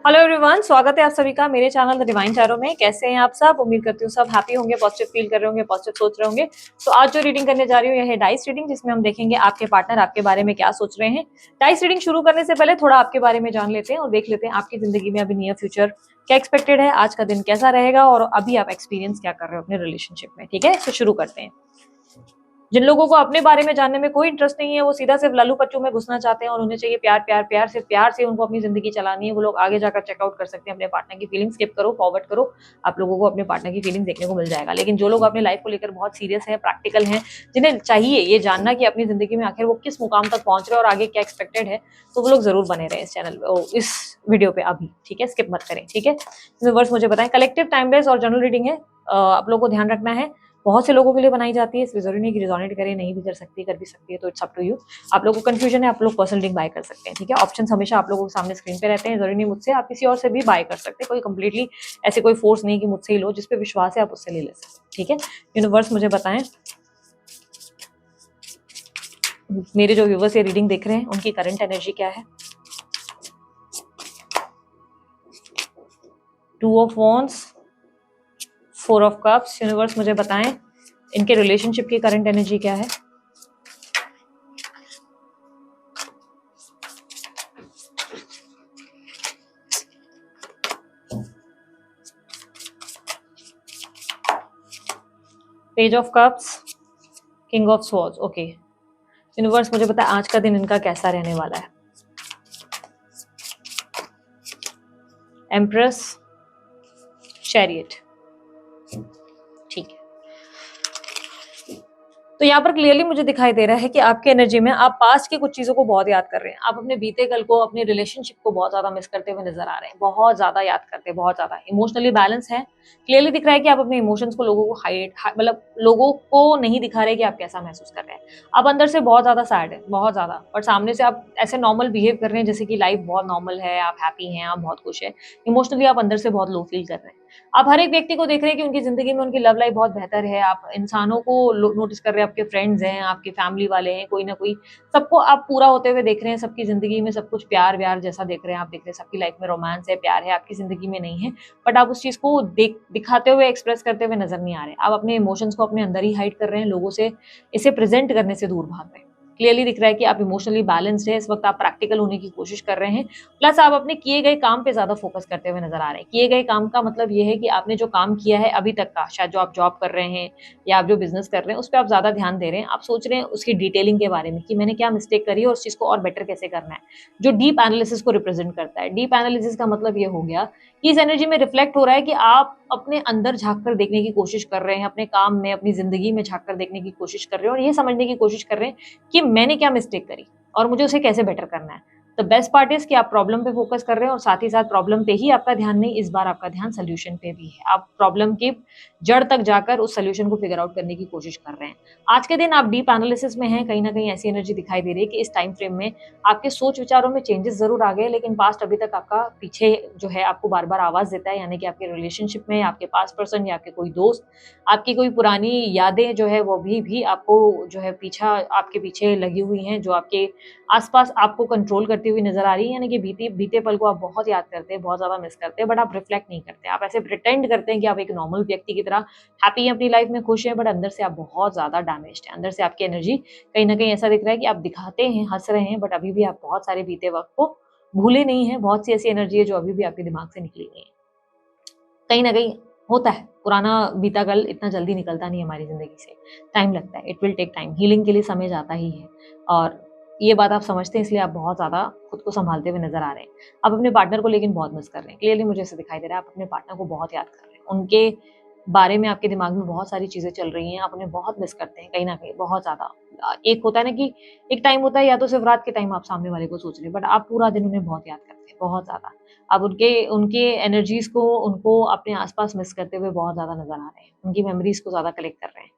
Hello everyone, स्वागत है आप सभी का मेरे चैनल द डिवाइन टैरो में। कैसे हैं आप सब? उम्मीद करती हूँ सब हैप्पी होंगे, पॉजिटिव फील कर रहे होंगे, पॉजिटिव सोच रहे होंगे। तो आज जो रीडिंग करने जा रही हूँ यह है डाइस रीडिंग, जिसमें हम देखेंगे आपके पार्टनर आपके बारे में क्या सोच रहे हैं। डाइस रीडिंग शुरू करने से पहले थोड़ा आपके बारे में जान लेते हैं और देख लेते हैं आपकी जिंदगी में अभी नियर फ्यूचर क्या एक्सपेक्टेड है, आज का दिन कैसा रहेगा और अभी आप एक्सपीरियंस क्या कर रहे हो अपने रिलेशनशिप में। ठीक है, तो शुरू करते हैं। जिन लोगों को अपने बारे में जानने में कोई इंटरेस्ट नहीं है, वो सीधा सिर्फ लल्लू पच्चू में घुसना चाहते हैं और उन्हें चाहिए प्यार प्यार प्यार, सिर्फ प्यार से उनको अपनी जिंदगी चलानी है, वो लोग आगे जाकर चेकआउट कर सकते हैं अपने पार्टनर की फीलिंग। स्किप करो, फॉरवर्ड करो, आप लोगों को अपने पार्टनर की फीलिंग देखने को मिल जाएगा। लेकिन जो लोग अपने लाइफ को लेकर बहुत सीरियस है, प्रैक्टिकल हैं, जिन्हें चाहिए ये जानना कि अपनी जिंदगी में आखिर वो किस मुकाम तक पहुंच रहे हैं और आगे क्या एक्सपेक्टेड है, तो वो लोग जरूर बने रहे इस चैनल इस वीडियो पे अभी। ठीक है, स्किप मत करें। ठीक है, यूनिवर्स मुझे बताएं। कलेक्टिव टाइमलेस और जनरल रीडिंग है, आप लोगों को ध्यान रखना है। बहुत से लोगों के लिए बनाई जाती है, इसलिए जरूरी नहीं कि रिजोनेट करे, नहीं भी कर सकती, कर भी सकती है, तो इट्स अप टू यू। आप लोगों को कंफ्यूजन है, आप लोग पर्सनल लिंक बाय कर सकते हैं। ठीक है, ऑप्शंस हमेशा आप लोगों के सामने स्क्रीन पे रहते हैं, जरूरी नहीं मुझसे, आप किसी और से भी बाय कर सकते हैं। कोई कंप्लीटली ऐसे कोई फोर्स नहीं कि मुझसे ही लो, जिस पे विश्वास है आप उससे ले सकते हैं। ठीक है, यूनिवर्स मुझे बताएं मेरे जो व्यूवर्स ये रीडिंग देख रहे हैं उनकी करंट एनर्जी क्या है। 2 of wands, 4 of cups. Universe मुझे बताएं इनके रिलेशनशिप की करंट एनर्जी क्या है। Page of cups, king of swords. Okay, universe मुझे पता है आज का दिन इनका कैसा रहने वाला है। Empress, chariot. ठीक है, तो यहाँ पर क्लियरली मुझे दिखाई दे रहा है कि आपके एनर्जी में आप पास्ट की कुछ चीजों को बहुत याद कर रहे हैं। आप अपने बीते कल को, अपने रिलेशनशिप को बहुत ज्यादा मिस करते हुए नजर आ रहे हैं, बहुत ज्यादा याद करते हैं, बहुत ज्यादा इमोशनली बैलेंस है। क्लियरली दिख रहा है कि आप अपने इमोशंस को लोगों को मतलब लोगों को नहीं दिखा रहे कि आप कैसा महसूस कर रहे हैं। आप अंदर से बहुत ज्यादा सैड है, बहुत ज्यादा, और सामने से आप ऐसे नॉर्मल बिहेव कर रहे हैं जैसे कि लाइफ बहुत नॉर्मल है, आप हैप्पी हैं, आप बहुत खुश है। इमोशनली आप अंदर से बहुत लो फील कर रहे हैं। आप हर एक व्यक्ति को देख रहे हैं कि उनकी जिंदगी में उनकी लव लाइफ बहुत बेहतर है। आप इंसानों को नोटिस कर रहे हैं, आपके फ्रेंड्स हैं, आपके फैमिली वाले हैं, कोई ना कोई, सबको आप पूरा होते हुए देख रहे हैं। सबकी जिंदगी में सब कुछ प्यार व्यार जैसा देख रहे हैं, आप देख रहे हैं सबकी लाइफ में रोमांस है, प्यार है, आपकी जिंदगी में नहीं है। बट आप उस चीज को दिखाते हुए, एक्सप्रेस करते हुए नजर नहीं आ रहे। आप अपने इमोशंस को अपने अंदर ही हाइड कर रहे हैं, लोगों से इसे प्रेजेंट करने से दूर भाग रहे हैं। क्लियरली दिख रहा है कि आप इमोशनली बैलेंस्ड है, इस वक्त आप प्रैक्टिकल होने की कोशिश कर रहे हैं। प्लस आप अपने किए गए काम पे ज्यादा फोकस करते हुए नजर आ रहे हैं। किए गए काम का मतलब ये है कि आपने जो काम किया है अभी तक का, शायद जो आप जॉब कर रहे हैं या आप जो बिजनेस कर रहे हैं, उस पर आप ज्यादा ध्यान दे रहे हैं। आप सोच रहे हैं उसकी डिटेलिंग के बारे में कि मैंने क्या मिस्टेक करी है और उस चीज को और बेटर कैसे करना है, जो डीप एनालिसिस को रिप्रेजेंट करता है। डीप एनालिसिस का मतलब ये हो गया कि इस एनर्जी में रिफ्लेक्ट हो रहा है कि आप अपने अंदर झांक कर देखने की कोशिश कर रहे हैं, अपने काम में, अपनी जिंदगी में झांक कर देखने की कोशिश कर रहे हैं और ये समझने की कोशिश कर रहे हैं कि मैंने क्या मिस्टेक करी और मुझे उसे कैसे बेटर करना है। द बेस्ट पार्ट इज कि आप प्रॉब्लम पे फोकस कर रहे हैं और साथ ही साथ प्रॉब्लम पे ही आपका ध्यान नहीं, इस बार आपका ध्यान सोल्यूशन पे भी है। आप प्रॉब्लम की जड़ तक जाकर उस सोल्यूशन को फिगर आउट करने की कोशिश कर रहे हैं। आज के दिन आप डीप एनालिसिस में हैं, कहीं ना कहीं ऐसी एनर्जी दिखाई दे रही है कि इस टाइम फ्रेम में आपके सोच विचारों में चेंजेस जरूर आ गए, लेकिन पास्ट अभी तक आपका पीछे जो है आपको बार बार आवाज देता है। यानी कि आपके रिलेशनशिप में आपके पास्ट पर्सन या आपके कोई दोस्त, आपकी कोई पुरानी यादें जो है वो भी आपको जो है पीछा, आपके पीछे लगी हुई हैं, जो आपके आसपास आपको कंट्रोल करती हुई नजर आ रही है। यानी कि बीते बीते पल को आप बहुत याद करते हैं, बहुत ज्यादा मिस करते हैं, बट आप रिफ्लेक्ट नहीं करते। आप ऐसे प्रिटेंड करते हैं कि आप एक नॉर्मल व्यक्ति की तरह हैप्पी हैं, अपनी लाइफ में खुश हैं, बट अंदर से आप बहुत ज्यादा डैमेज्ड हैं। अंदर से आपकी एनर्जी कहीं ना कहीं ऐसा दिख रहा है कि आप दिखाते हैं, हंस रहे हैं, बट अभी भी आप बहुत सारे बीते वक्त को भूले नहीं है। बहुत सी ऐसी एनर्जी है जो अभी भी आपके दिमाग से निकली नहीं है। कहीं ना कहीं होता है, पुराना बीता कल इतना जल्दी निकलता नहीं हमारी जिंदगी से, टाइम लगता है, it will take time, healing के लिए समय जाता ही है। और ये बात आप समझते हैं, इसलिए आप बहुत ज्यादा खुद को संभालते हुए नजर आ रहे हैं। आप अपने पार्टनर को लेकिन बहुत मिस कर रहे हैं, क्लियरली मुझे ऐसे दिखाई दे रहा है। आप अपने पार्टनर को बहुत याद कर रहे हैं, उनके बारे में आपके दिमाग में बहुत सारी चीजें चल रही हैं, आप उन्हें बहुत मिस करते हैं कहीं ना कहीं, बहुत ज्यादा। एक होता है ना कि एक टाइम होता है या तो सिर्फ रात के टाइम आप सामने वाले को सोच रहे हैं, बट आप पूरा दिन उन्हें बहुत याद करते हैं, बहुत ज्यादा। आप उनके उनके एनर्जीज को, उनको अपने आसपास मिस करते हुए बहुत ज्यादा नजर आ रहे हैं, उनकी मेमोरीज को ज्यादा कलेक्ट कर रहे हैं।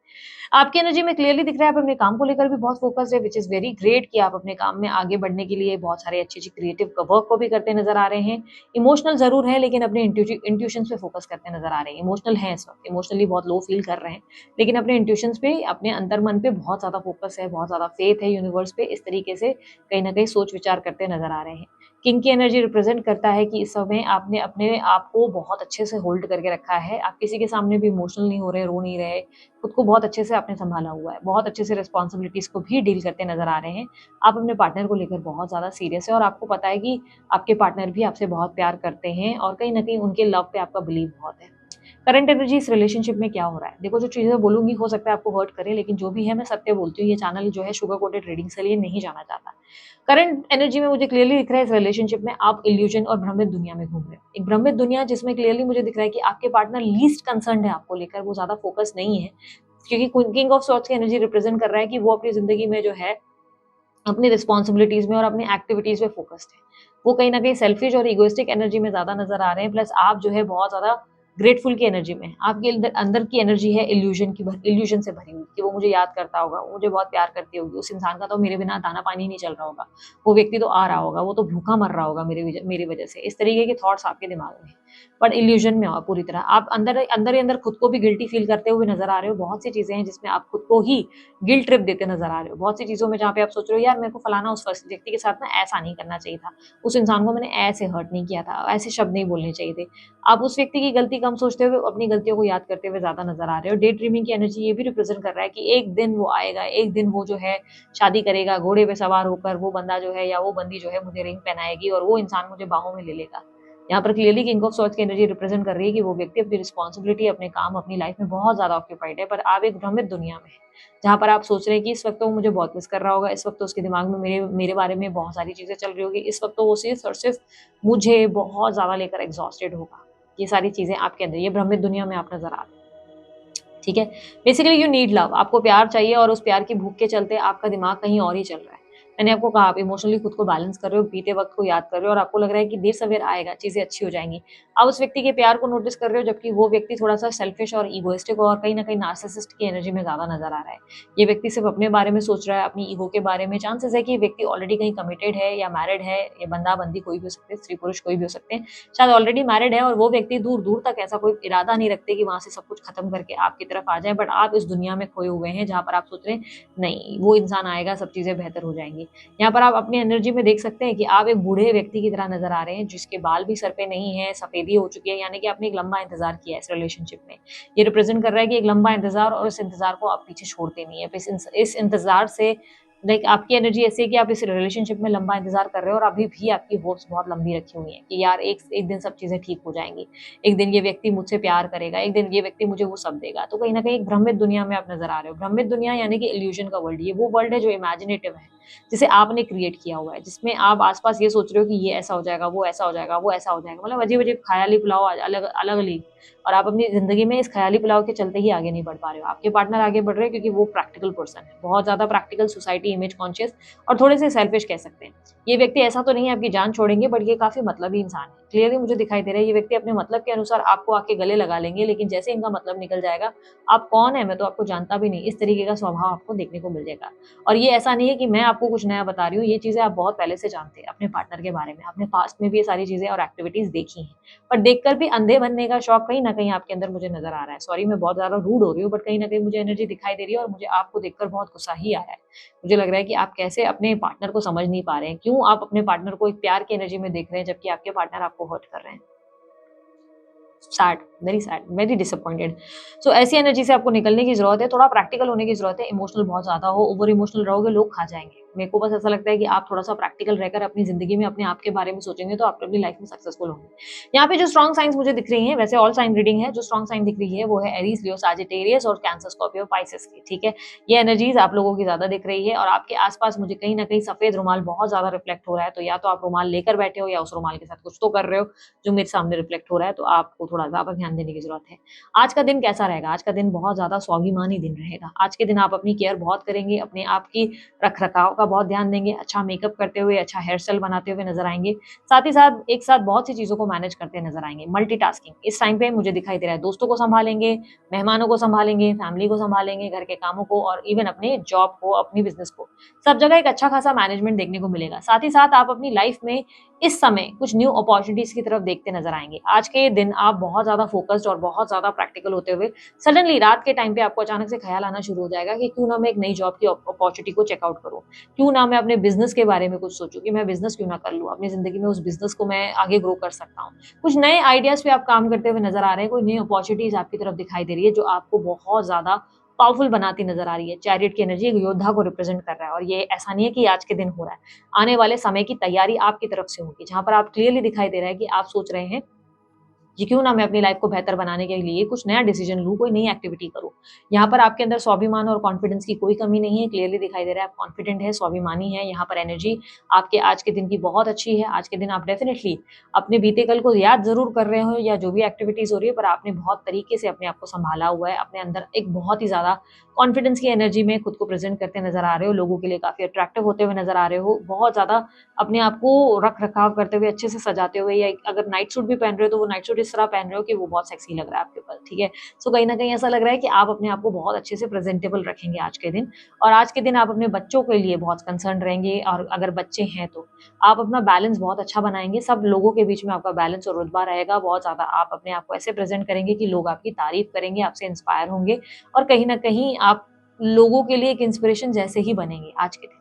आपकी एनर्जी में क्लियरली दिख रहा है आप अपने काम को लेकर भी बहुत फोकस्ड है, व्हिच इज़ वेरी ग्रेट कि आप अपने काम में आगे बढ़ने के लिए बहुत सारे अच्छी-अच्छी क्रिएटिव वर्क को भी करते नज़र आ रहे हैं। इमोशनल ज़रूर है लेकिन अपने इंट्यूशंस पे फोकस करते नज़र आ रहे हैं। इमोशनल हैं इस वक़्त, इमोशनली बहुत लो फील कर रहे हैं, लेकिन अपने इंट्यूशंस पे, अपने अंतर्मन पे बहुत ज़्यादा फोकस है, बहुत ज़्यादा फेथ है यूनिवर्स पे, इस तरीके से कहीं न कहीं सोच-विचार करते नज़र आ रहे हैं। किंग की एनर्जी रिप्रेजेंट करता है कि इस समय आपने अपने आप को बहुत अच्छे से होल्ड करके रखा है। आप किसी के सामने भी इमोशनल नहीं हो रहे, रो नहीं रहे, खुद को बहुत अच्छे से आपने सँभाला हुआ है, बहुत अच्छे से रिस्पॉन्सिबिलिटीज़ को भी डील करते नज़र आ रहे हैं। आप अपने पार्टनर को लेकर बहुत ज़्यादा सीरियस हैं और आपको पता है कि आपके पार्टनर भी आपसे बहुत प्यार करते हैं और कहीं न कहीं उनके लव पे आपका बिलीव बहुत है। करंट एनर्जी इस रिलेशनशिप में क्या हो रहा है? देखो जो चीज़ें बोलूँगी हो सकता है आपको हर्ट करे, लेकिन जो भी है मैं सत्य बोलती हूँ। ये चैनल जो है शुगर कोटेड रीडिंग्स के लिए नहीं जाना चाहता। करंट एनर्जी में मुझे क्लियरली दिख रहा है इस रिलेशनशिप में आप इल्यूजन और भ्रमित दुनिया में घूम रहे हो। एक भ्रमित दुनिया जिसमें क्लियरली मुझे दिख रहा है कि आपके पार्टनर लीस्ट कंसर्न्ड है आपको लेकर, वो ज़्यादा फोकस नहीं है। क्योंकि किंग ऑफ सॉर्ड्स की एनर्जी रिप्रेजेंट कर रहा है कि वो अपनी ज़िंदगी में जो है, अपनी रिस्पॉन्सिबिलिटीज़ में और अपनी एक्टिविटीज़ में फोकस्ड है। वो कहीं न कहीं सेल्फिश और इगोइस्टिक एनर्जी में ज़्यादा नज़र आ रहे हैं, प्लस आप जो है बहुत ज़्यादा ग्रेटफुल की एनर्जी में हैं। आपके अंदर अंदर की एनर्जी है इल्यूजन से भरी हुई कि वो मुझे याद करता होगा, वो मुझे बहुत प्यार करती होगी, उस इंसान का तो मेरे बिना दाना-पानी नहीं चल रहा होगा, वो व्यक्ति तो आ रहा होगा, वो तो भूखा मर रहा होगा मेरी वजह से। इस तरीके के थॉट्स आपके दिमाग में हैं। बट इल्यूजन में हो आप पूरी तरह। आप अंदर अंदर ही अंदर खुद को भी गिल्टी फील करते हुए नज़र आ रहे हो। बहुत सी चीज़ें हैं जिसमें आप खुद को ही गिल्ट ट्रिप देते नज़र आ रहे हो। बहुत सी चीज़ों में जहाँ पे आप सोच रहे हो यार मेरे को फलाना उस फर्स्ट व्यक्ति के साथ ना ऐसा नहीं करना चाहिए था। उस इंसान को मैंने ऐसे हर्ट नहीं किया था, ऐसे शब्द नहीं बोलने चाहिए थे। आप उस व्यक्ति की गलती कम सोचते हुए अपनी गलतियों को याद करते हुए ज़्यादा नज़र आ रहे हो। डे ड्रीमिंग की एनर्जी ये भी रिप्रेज़ेंट कर रहा है कि एक दिन वो आएगा, एक दिन वो जो है शादी करेगा, घोड़े पे सवार होकर वो बंदा जो है या वो बंदी जो है मुझे रिंग पहनाएगी और वो इंसान मुझे बाहों में ले लेगा। यहाँ पर क्लियरली किंग ऑफ सॉर्ड्स की एनर्जी रिप्रेजेंट कर रही है कि वो व्यक्ति अपनी रिस्पॉन्सिबिलिटी, अपने काम, अपनी लाइफ में बहुत ज़्यादा ऑक्यूपाइड है, पर आप एक भ्रमित दुनिया में हैं, जहाँ पर आप सोच रहे हैं कि इस वक़्त तो वो मुझे बहुत मिस कर रहा होगा, इस वक़्त तो उसके दिमाग में मेरे मेरे बारे में बहुत सारी चीज़ें चल रही होगी, इस वक़्त तो वो सिर्फ़ और सिर्फ़ मुझे बहुत ज़्यादा लेकर एग्ज़ॉस्टेड होगा। ये सारी चीज़ें आपके अंदर, ये भ्रमित दुनिया में आप नज़र आ रहे हैं। ठीक है? बेसिकली यू नीड लव, आपको प्यार चाहिए और उस प्यार की भूख के चलते आपका दिमाग कहीं और ही चल रहा है। मैंने आपको कहा आप इमोशनली खुद को बैलेंस कर रहे हो, बीते वक़्त को याद कर रहे हो और आपको लग रहा है कि देर सवेर आएगा, चीज़ें अच्छी हो जाएँगी। आप उस व्यक्ति के प्यार को नोटिस कर रहे हो जबकि वो व्यक्ति थोड़ा-सा सेल्फिश और इगोइस्टिक और कहीं न कहीं नार्सिसिस्ट की एनर्जी में ज़्यादा नज़र आ रहा है। ये व्यक्ति सिर्फ़ अपने बारे में सोच रहा है, अपनी ईगो के बारे में। चांसेस है कि ये व्यक्ति ऑलरेडी कहीं कमिटेड है या मैरिड है, या बंदा-बंदी कोई भी हो सकते हैं, स्त्री-पुरुष कोई भी हो सकते हैं। शायद ऑलरेडी मैरिड है और वो व्यक्ति दूर-दूर तक ऐसा कोई इरादा नहीं रखते कि वहाँ से सब कुछ खत्म करके आपकी तरफ आ जाएँ, बट आप इस दुनिया में खोए हुए हैं जहाँ पर आप सोच रहे हैं, नहीं, वो इंसान आएगा, सब चीज़ें बेहतर हो जाएँगी। यहाँ पर आप अपनी एनर्जी में देख सकते हैं कि आप एक बूढ़े व्यक्ति की तरह नज़र आ रहे हैं, जिसके बाल भी सर पे नहीं है, सफ़ेदी हो चुकी है, यानी कि आपने एक लंबा इंतज़ार किया है इस रिलेशनशिप में। ये रिप्रेज़ेंट कर रहा है कि एक लंबा इंतज़ार और इस इंतज़ार को आप पीछे छोड़ते नहीं हैं। इस इंतज़ार से लाइक आपकी एनर्जी ऐसी है कि आप इस रिलेशनशिप में लंबा इंतज़ार कर रहे हो और अभी भी आपकी होप्स बहुत लंबी रखी हुई हैं कि यार एक एक दिन सब चीज़ें ठीक हो जाएँगी। एक दिन ये व्यक्ति मुझसे प्यार करेगा, एक दिन ये व्यक्ति मुझे वो सब देगा। तो कहीं न कहीं एक भ्रमित दुनिया में आप नज़र आ रहे हो। भ्रमित दुनिया यानी कि इल्यूज़न का वर्ल्ड, ये वो वर्ल्ड है जो इमेजिनेटिव है, जिसे आपने क्रिएट किया हुआ है, जिसमें आप आस-पास ये सोच रहे हो कि ये ऐसा हो जाएगा, वो ऐसा हो जाएगा, वो ऐसा हो जाएगा। मतलब अजीब-अजीब ख़याली पुलाव अलग-अलग और आप अपनी ज़िंदगी में इस ख़याली पुलाव के चलते ही आगे नहीं बढ़ पा रहे हो। आपके पार्टनर आगे बढ़ रहे हैं क्योंकि वो प्रैक्टिकल पर्सन है, बहुत ज़्यादा प्रैक्टिकल, सोसाइटी इमेज कॉन्शियस और थोड़े-से सेल्फिश कह सकते हैं। ये व्यक्ति ऐसा तो नहीं है आपकी जान छोड़ेंगे, बट ये काफ़ी मतलबी इंसान है। क्लियरली मुझे दिखाई दे रहा है ये व्यक्ति अपने मतलब के अनुसार आपको आके गले लगा लेंगे, लेकिन जैसे इनका मतलब निकल जाएगा, आप कौन है? मैं तो आपको जानता भी नहीं, इस तरीके का स्वभाव आपको देखने को मिल जाएगा। और ये ऐसा नहीं है कि मैं आपको कुछ नया बता रही हूँ, ये चीज़ें आप बहुत पहले से जानते हैं अपने पार्टनर के बारे में। आपने पास्ट में भी ये सारी चीज़ें और एक्टिविटीज़ देखी हैं। पर देखकर भी अंधे बनने का शौक कहीं न कहीं आपके अंदर मुझे नज़र आ रहा है। सॉरी मैं बहुत ज़्यादा रूड हो रही हूँ, बट कहीं न कहीं मुझे एनर्जी दिखाई दे रही है और मुझे आपको देखकर बहुत गुस्सा ही आ रहा है। मुझे लग रहा है कि आप कैसे अपने पार्टनर को समझ नहीं पा रहे हैं। क्यों आप अपने पार्टनर को एक प्यार की एनर्जी में देख रहे हैं, जबकि आपके पार्टनर आपको हर्ट कर रहे हैं। Sad, very disappointed. सो ऐसी एनर्जी से आपको निकलने की ज़रूरत है, थोड़ा प्रैक्टिकल होने की ज़रूरत है, इमोशनल बहुत ज़्यादा हो, ओवर इमोशनल रहोगे लोग खा जाएँगे। मेरे को बस ऐसा लगता है कि आप थोड़ा-सा प्रैक्टिकल रहकर अपनी ज़िंदगी में अपने आप के बारे में सोचेंगे तो आप अपनी लाइफ में सक्सेसफुल होंगे। यहाँ पे जो स्ट्रॉन्ग साइन्स मुझे दिख रही हैं, वैसे ऑल साइन रीडिंग है, जो स्ट्रॉन्ग साइन दिख रही है वो है एरीज़, लियो, सजिटेरियस और कैंसर, स्कॉर्पियो, पाइसेस की, ठीक है? ये एनर्जीज़ आप लोगों की ज़्यादा दिख रही है और आपके आस-पास मुझे कहीं न कहीं सफ़ेद रुमाल बहुत ज़्यादा रिफ्लेक्ट हो रहा है, तो या तो आप रुमाल लेकर बैठे हो या उस रुमाल के साथ कुछ तो कर रहे हो, जो मेरे सामने रिफ्लेक्ट हो रहा है, तो आपको थोड़ा ज़्यादा ध्यान देने की ज़रूरत है। आज का दिन कैसा रहेगा? आज का दिन बहुत ज़्यादा स्वाभिमानी दिन रहेगा। आज के दिन आप अपनी केयर बहुत करेंगे, अपने आप की रख-रखाव आपका बहुत ध्यान देंगे, अच्छा मेकअप करते हुए, अच्छा हेयर स्टाइल बनाते हुए नज़र आएँगे। साथ ही साथ एक साथ बहुत सी चीज़ों को मैनेज करते नज़र आएँगे, मल्टीटास्किंग इस टाइम पे मुझे दिखाई दे रहा है। दोस्तों को सँभालेंगे, मेहमानों को सँभालेंगे, फैमिली को सँभालेंगे, घर के कामों को और इवन अपने जॉब को, अपनी बिज़नेस को। सब जगह एक अच्छा खासा मैनेजमेंट देखने को मिलेगा। साथ ही साथ आप अपनी लाइफ़ में इस समय कुछ न्यू अपॉर्च्युनिटीज़ की तरफ देखते नज़र आएँगे। आज के दिन आप बहुत ज़्यादा फ़ोकस्ड और बहुत ज़्यादा प्रैक्टिकल होते हुए सडनली रात के टाइम पे आपको अचानक से ख़्याल आना शुरू हो जाएगा कि क्यों ना मैं एक नई जॉब की अपॉर्च्युनिटी को चेक आउट करूँ। क्यों ना मैं अपने बिज़नेस के बारे में कुछ सोचूँ कि मैं बिज़नेस क्यों ना कर लूँ। अपनी ज़िंदगी में उस बिज़नेस को मैं आगे ग्रो कर सकता हूँ। कुछ नए आइडियाज़ पे आप काम करते हुए नज़र आ रहे हैं, कोई नई अपॉर्च्युनिटीज़ आपकी तरफ दिखाई दे रही है जो आपको बहुत ज़्यादा पावरफुल बनाती नज़र आ रही है। चैरियट की एनर्जी एक योद्धा को रिप्रेज़ेंट कर रहा है और ये ऐसा नहीं है कि आज के दिन हो रहा है। आने वाले समय की तैयारी आपकी तरफ से होगी, जहाँ पर आप क्लियरली दिखाई दे रहा है कि आप सोच रहे हैं कि क्यों ना मैं अपनी लाइफ को बेहतर बनाने के लिए कुछ नया डिसीजन लूँ, कोई नई एक्टिविटी करूँ। यहाँ पर आपके अंदर स्वाभिमान और कॉन्फिडेंस की कोई कमी नहीं है, क्लियरली दिखाई दे रहा है आप कॉन्फिडेंट है, स्वाभिमानी है। यहाँ पर एनर्जी आपके आज के दिन की बहुत अच्छी है। आज के दिन आप डेफिनिटली अपने बीते कल को याद ज़रूर कर रहे हो या जो भी एक्टिविटीज़ हो रही है, पर आपने बहुत तरीके से अपने आप को सँभाला हुआ है। अपने अंदर एक बहुत ही ज़्यादा कॉन्फिडेंस की एनर्जी में खुद को प्रेज़ेंट करते नज़र आ रहे हो, लोगों के लिए काफ़ी अट्रैक्टिव होते हुए नज़र आ रहे हो। बहुत ज़्यादा अपने आप को रख-रखाव करते हुए, अच्छे से सजाते हुए या अगर नाइट सूट भी पहन रहे हो, तो वो नाइट सूट इस तरह पहन रहे हो कि वो बहुत सेक्सी लग रहा है आपके ऊपर, ठीक है? सो कहीं न कहीं ऐसा लग रहा है कि आप अपने आप को बहुत अच्छे से प्रेज़ेंटेबल रखेंगे आज के दिन और आज के दिन आप अपने बच्चों के लिए बहुत कंसर्न रहेंगे और अगर बच्चे हैं तो आप अपना बैलेंस बहुत अच्छा बनाएँगे। सब लोगों के बीच में आपका बैलेंस और रुतबा रहेगा। बहुत ज़्यादा आप अपने आप को ऐसे प्रेज़ेंट करेंगे कि लोग आपकी तारीफ़ करेंगे, आपसे इंस्पायर होंगे और कहीं न कहीं आप लोगों के लिए एक इंस्पिरेशन जैसे ही बनेंगे आज के दिन।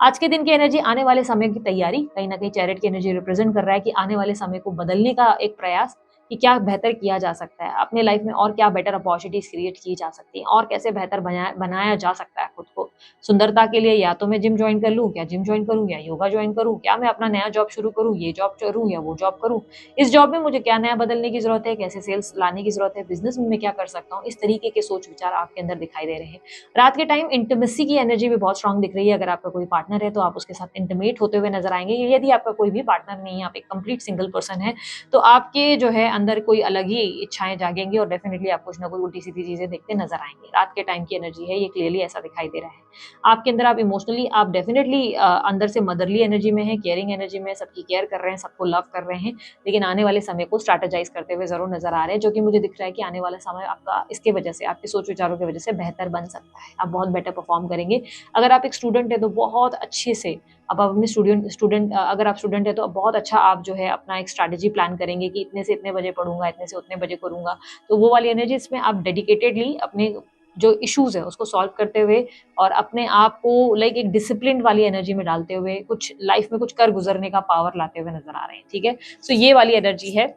आज के दिन की एनर्जी आने वाले समय की तैयारी कहीं न कहीं चैरिट की एनर्जी रिप्रेज़ेंट कर रहा है कि आने वाले समय को बदलने का एक प्रयास कि क्या बेहतर किया जा सकता है, अपने लाइफ़ में और क्या बेटर अपॉर्च्युनिटीज़ क्रिएट की जा सकती हैं और कैसे बेहतर बनाया बनाया जा सकता है खुद को। सुंदरता के लिए या तो मैं जिम जॉइन कर लूँ, क्या जिम जॉइन करूँ या योगा जॉइन करूँ, क्या मैं अपना नया जॉब शुरू करूँ, ये जॉब करूँ या वो जॉब करूँ। इस जॉब में मुझे क्या नया बदलने की ज़रूरत है, कैसे सेल्स लाने की ज़रूरत है, बिज़नेस में मैं क्या कर सकता हूँ, इस तरीके के सोच-विचार आपके अंदर दिखाई दे रहे हैं। रात के टाइम इंटिमेसी की एनर्जी भी बहुत स्ट्रांग दिख रही है। अगर आपका कोई पार्टनर है तो आप उसके साथ इंटिमेट होते हुए नज़र आएँगे। यदि आपका कोई भी पार्टनर नहीं है, आप एक कंप्लीट सिंगल पर्सन हैं, तो आपके जो है अंदर कोई अलग ही इच्छाएँ जागेंगी और डेफिनिटली आप कुछ ना कुछ उल्टी-सीधी चीज़ें देखते नज़र आएँगे। रात के टाइम की एनर्जी है, ये क्लियरली ऐसा दिखाई दे रहा है। आपके अंदर आप इमोशनली आप डेफिनिटली अंदर से मदरली एनर्जी में हैं, केयरिंग एनर्जी में, सबकी केयर कर रहे हैं, सबको लव कर रहे हैं, लेकिन आने वाले समय को स्ट्रैटेजाइज़ करते हुए ज़रूर नज़र आ रहे हैं, जो कि मुझे दिख रहा है कि आने वाला समय आपका इसके वजह से, आपके सोच-विचारों की वजह से बेहतर बन सकता है। आप बहुत बेटर परफ़ॉर्म करेंगे। अगर आप एक स्टूडेंट हैं, तो बहुत अच्छे से अब आप अपने अगर आप स्टूडेंट हैं, तो बहुत अच्छा आप जो है अपना एक स्ट्रैटेजी प्लान करेंगे कि इतने से इतने बजे पढ़ूँगा, इतने से उतने बजे करूँगा। तो वो वाली एनर्जी इसमें आप डेडिकेटेडली अपने जो इश्यूज़ हैं, उसको सॉल्व करते हुए और अपने आप को लाइक एक डिसिप्लिन्ड वाली एनर्जी में डालते हुए, कुछ लाइफ़ में कुछ कर गुज़रने का पावर लाते हुए नज़र आ रहे हैं, ठीक है? सो ये वाली एनर्जी है।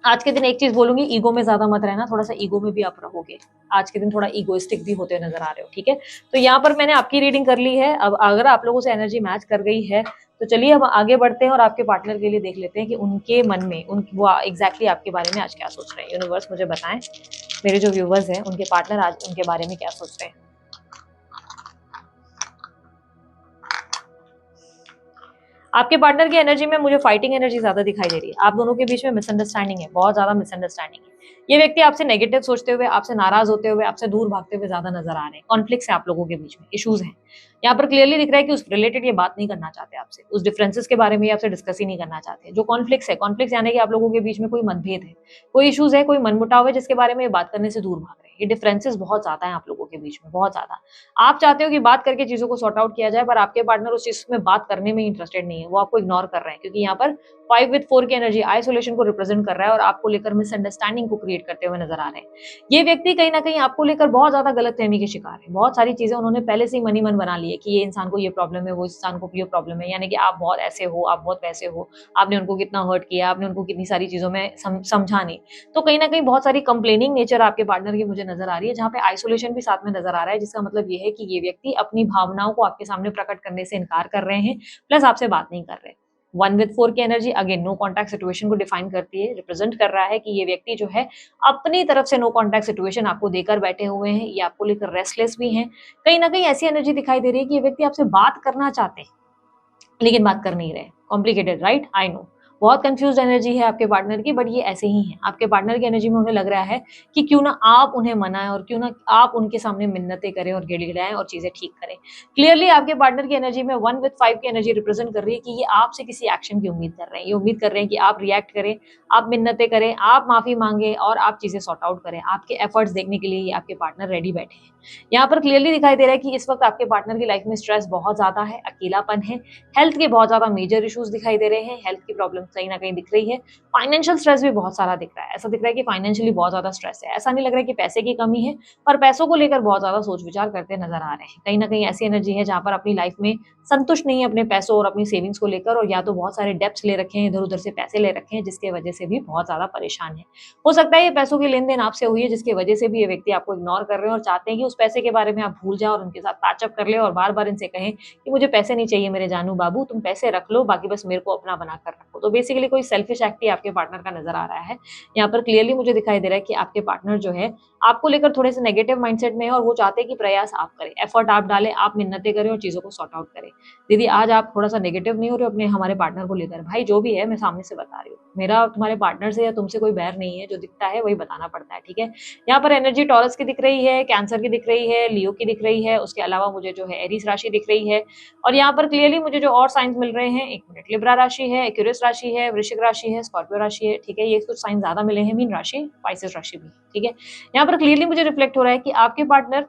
आज के दिन एक चीज़ बोलूँगी, ईगो में ज़्यादा मत रहना, थोड़ा-सा ईगो में भी आप रहोगे। आज के दिन थोड़ा ईगोइस्टिक भी होते नज़र आ रहे हो, ठीक है? तो यहाँ पर मैंने आपकी रीडिंग कर ली है, अब अगर आप लोगों से एनर्जी मैच कर गई है, तो चलिए हम आगे बढ़ते हैं और आपके पार्टनर के लिए देख लेते हैं कि उनके मन में वो एग्ज़ैक्टली आपके बारे में आज क्या सोच रहे हैं। यूनिवर्स मुझे बताएँ, मेरे जो व्यूअर्स हैं, उनके पार्टनर आज उनके बारे में क्या सोच रहे हैं? आपके पार्टनर की एनर्जी में मुझे फाइटिंग एनर्जी ज़्यादा दिखाई दे रही है। आप दोनों के बीच में मिसअंडरस्टैंडिंग है, बहुत ज़्यादा मिसअंडरस्टैंडिंग है। ये व्यक्ति आपसे नेगेटिव सोचते हुए, आपसे नाराज़ होते हुए, आपसे दूर भागते हुए ज़्यादा नज़र आ रहे हैं। कॉन्फ्लिक्ट्स हैं आप लोगों के बीच में, इश्यूज़ हैं। यहाँ पर क्लियरली दिख रहा है कि उस रिलेटेड ये बात नहीं करना चाहते आपसे। उस डिफरेंसेस के बारे में ये आपसे डिस्कस ही नहीं करना चाहते। जो कॉन्फ्लिक्ट्स है, कॉन्फ्लिक्ट्स यानी कि आप लोगों के बीच में कोई मतभेद है, कोई इश्यूज़ है, कोई मनमुटाव है जिसके बारे में ये बात करने से दूर भाग रहे हैं। ये डिफरेंसेस बहुत ज़्यादा हैं आप लोगों के बीच में, बहुत ज़्यादा। आप चाहते हो कि बात करके चीज़ों को सॉर्ट आउट किया जाए, पर आपके पार्टनर उस चीज़ में बात करने में इंटरेस्टेड नहीं है। वो आपको इग्नोर कर रहे हैं क्योंकि यहाँ पर 5 विद 4 की एनर्जी आइसोलेशन को रिप्रेजेंट कर रहा है और आपको लेकर मिसअंडरस्टैंडिंग को क्रिएट करते हुए नज़र आ रहे हैं। ये व्यक्ति कहीं न कहीं आपको लेकर बहुत ज़्यादा गलतफ़हमी के शिकार है। बहुत सारी चीज़ें उन्होंने पहले से ही मन ही मन बना ली है कि ये इंसान को ये प्रॉब्लम है, वो इंसान को ये प्रॉब्लम है। यानी कि आप बहुत ऐसे हो, आप बहुत वैसे हो, आपने उनको कितना हर्ट किया, आपने उनको कितनी सारी चीज़ों में समझा नहीं। तो कहीं न कहीं बहुत सारी कंप्लेनिंग नेचर आपके पार्टनर की मुझे नज़र आ रही है, जहाँ पे आइसोलेशन भी साथ में नज़र आ रहा है, जिसका मतलब ये है कि ये व्यक्ति अपनी भावनाओं को आपके सामने प्रकट करने से इनकार कर रहे हैं, प्लस आपसे बात नहीं कर रहे। 1 विद 4 की energy again no contact situation को डिफाइन करती है, रिप्रेजेंट कर रहा है कि ये व्यक्ति जो है अपनी तरफ से नो कॉन्टैक्ट सिचुएशन आपको देकर बैठे हुए हैं, ये आपको लेकर रेस्टलेस भी हैं। कहीं न कहीं ऐसी एनर्जी दिखाई दे रही है कि ये व्यक्ति आपसे बात करना चाहते हैं, लेकिन बात कर नहीं रहे। Complicated right? I know. बहुत कंफ्यूज्ड एनर्जी है आपके पार्टनर की, बट ये ऐसे ही हैं। आपके पार्टनर की एनर्जी में उन्हें लग रहा है कि क्यों ना आप उन्हें मनाएं और क्यों ना आप उनके सामने मिन्नतें करें और गिड़गिड़ाएं और चीजें ठीक करें। क्लियरली आपके पार्टनर की एनर्जी में 1 विद 5 की एनर्जी रिप्रेजेंट कर रही है कि ये आपसे किसी एक्शन की उम्मीद कर रहे हैं। ये उम्मीद कर रहे हैं कि आप रिएक्ट करें, आप मिन्नतें करें, आप माफी मांगे और आप चीजें सॉर्ट आउट करें। आपके एफर्ट्स देखने के लिए ये आपके पार्टनर रेडी बैठे हैं। यहाँ पर क्लियरली दिखाई दे रहा है कि इस वक्त आपके पार्टनर की लाइफ में स्ट्रेस बहुत ज्यादा है, अकेलापन है, हेल्थ के बहुत ज्यादा मेजर इश्यूज दिखाई दे रहे हैं, हेल्थ की प्रॉब्लम कहीं ना कहीं दिख रही है, फाइनेंशियल स्ट्रेस भी बहुत सारा दिख रहा है। ऐसा दिख रहा है कि फाइनेंशियली बहुत ज्यादा स्ट्रेस है। ऐसा नहीं लग रहा है कि पैसे की कमी है, पर पैसों को लेकर बहुत ज्यादा सोच विचार करते नजर आ रहे हैं। कहीं ना कहीं ऐसी एनर्जी है जहां पर अपनी लाइफ में संतुष्ट नहीं है अपने पैसों और अपनी सेविंग्स को लेकर, और या तो बहुत सारे डेप्स ले रखे हैं, इधर उधर से पैसे ले रखे हैं, जिसके वजह से भी बहुत ज्यादा परेशान है। हो सकता है ये पैसों की लेन देन आपसे हुई है, जिसकी वजह से भी ये व्यक्ति आपको इग्नोर कर रहे हैं और चाहते हैं कि उस पैसे के बारे में आप भूल जाओ और उनके साथ पैचअप कर ले और बार बार इनसे कहें कि मुझे पैसे नहीं चाहिए मेरे जानू बाबू, तुम पैसे रख लो, बाकी बस मेरे को अपना बना कर रखो। तो बेसिकली कोई सेल्फिश एक्ट ही आपके पार्टनर का नजर आ रहा है। यहाँ पर क्लियरली मुझे दिखाई दे रहा है कि आपके पार्टनर जो है आपको लेकर थोड़े से नेगेटिव माइंडसेट में है, और वो चाहते हैं कि प्रयास आप करें, एफर्ट आप डालें, आप मिन्नतें करें और चीजों को सॉर्ट आउट करें। दीदी आज आप थोड़ा सा नेगेटिव नहीं हो रहे हो अपने हमारे पार्टनर को लेकर? भाई जो भी है मैं सामने से बता रही हूँ, मेरा तुम्हारे पार्टनर से या तुमसे कोई बैर नहीं है, जो दिखता है वही बताना पड़ता है, ठीक है। यहाँ पर एनर्जी टॉरस की दिख रही है, कैंसर की दिख रही है, लियो की दिख रही है, उसके अलावा मुझे जो है एरीज राशि दिख रही है। और यहाँ पर क्लियरली मुझे जो और साइंस मिल रहे हैं, एक मिनट, लिब्रा राशि है, एक्यूरियस राशि है, वृश्चिक राशि है, स्कॉर्पियो राशि है, ठीक है। ये कुछ साइंस ज्यादा मिले हैं, मीन राशि, स्पाइसेस राशि भी, ठीक है। यहाँ पर क्लियरली मुझे रिफ्लेक्ट हो रहा है कि आपके पार्टनर